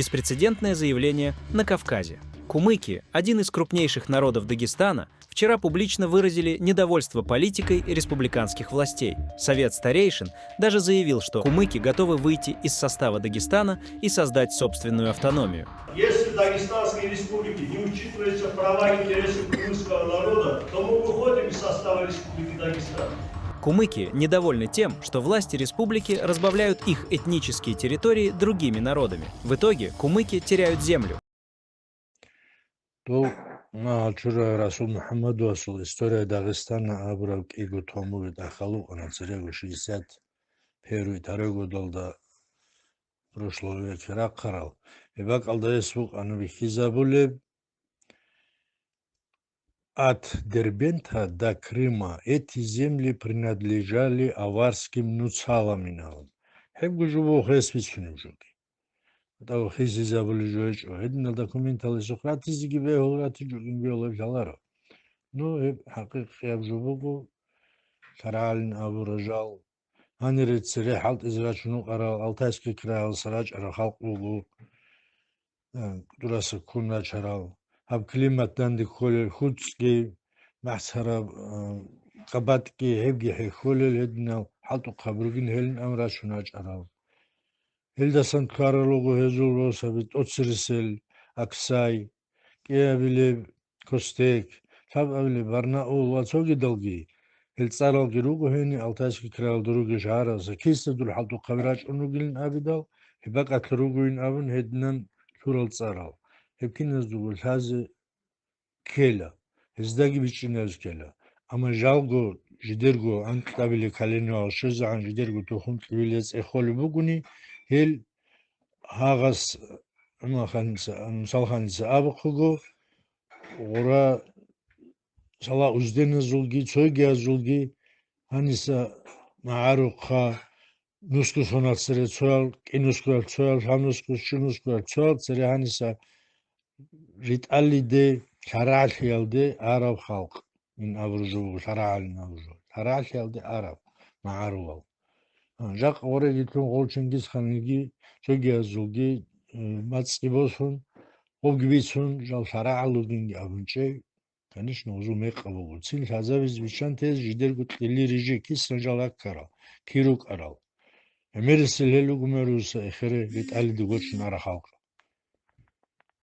Беспрецедентное заявление на Кавказе. Кумыки, один из крупнейших народов Дагестана, вчера публично выразили недовольство политикой республиканских властей. Совет старейшин даже заявил, что кумыки готовы выйти из состава Дагестана и создать собственную автономию. Если в Дагестанской республике не учитываются права и интересы кумыкского народа, то мы выходим из состава Республики Дагестан. Кумыки недовольны тем, что власти республики разбавляют их этнические территории другими народами. В итоге кумыки теряют землю. Чура Расул Мухаммаду Асул история Дагестана абрал кигу томувит ахалу анацерегу 60 первый тарегу долда прошлого вечера карал. Ибак алдаесвук анувихизабуле от Дербента до Крыма эти земли принадлежали аварским нуцаламинам. Хебгу живу хэсвичкинем жуки. Тау хизизабуле жуэчо. Эдна документалы сухрати зигибе холрати жугин биолэ жаларо. Ну, حقيقة يبجوبو كرالن أبو رجال هنريد سريح حالت إزراج شنو قرال ألتاسكي كرال سراج أرى خلق بوغو دراسة كونا شرال هب كلمات داندي خولي خودسكي محسرة قباتكي هبجي حي خولي الهدنا حالتو قبرقين هلن أمرا شناج أرال هلدا سنت كارلوغو هزول روسابيت أتسرسل أكساي كيابيلي كوستيك Თავი ბარნაულა ცოგი დალგი ელწარალგი როგო ჰენი ალტაშკი კრალ დრუგი ჟარაზე ქისდულ ჰალტუ ყავრაჭ უნუგილინ აბიდალ ჰებაკათ როგოინ აბუნ ჰედნან თურალ წარალ ჰებკინეს დუგულ ჰაზე ქელა ჰეზდაგი ბიჭინას ქელა ამა ჟალგო ჟიდერგო ანკტაბილი ქალენო შეზან ჟიდერგო თუხუნ კვილეს ეხოლი ბუგუნი ჰელ ჰაღას ამახანსა სამხანსა აბხუგო ორა Сала уздена зулги, цойгия зулги, аниса мааруха, нуску сонацере цоял, кинуску цоял, хамнуску шунуску цоял, цере аниса риталиде, харахиалде араб халк, ин авружу, харахалин авружу, харахиалде араб, маарувал. Жак оре гитун голчингиз ханиги, цойгия зулги, мацкибосун, обгибицун, жал харахалудинги авунчей, Конечно, уже мекаву. Циль хазавиз вичан тез жидергу тли режи кис сажалак кара. Кирук арал. Эмерсел хелугумеруса эхере вит али дугоч нара халка.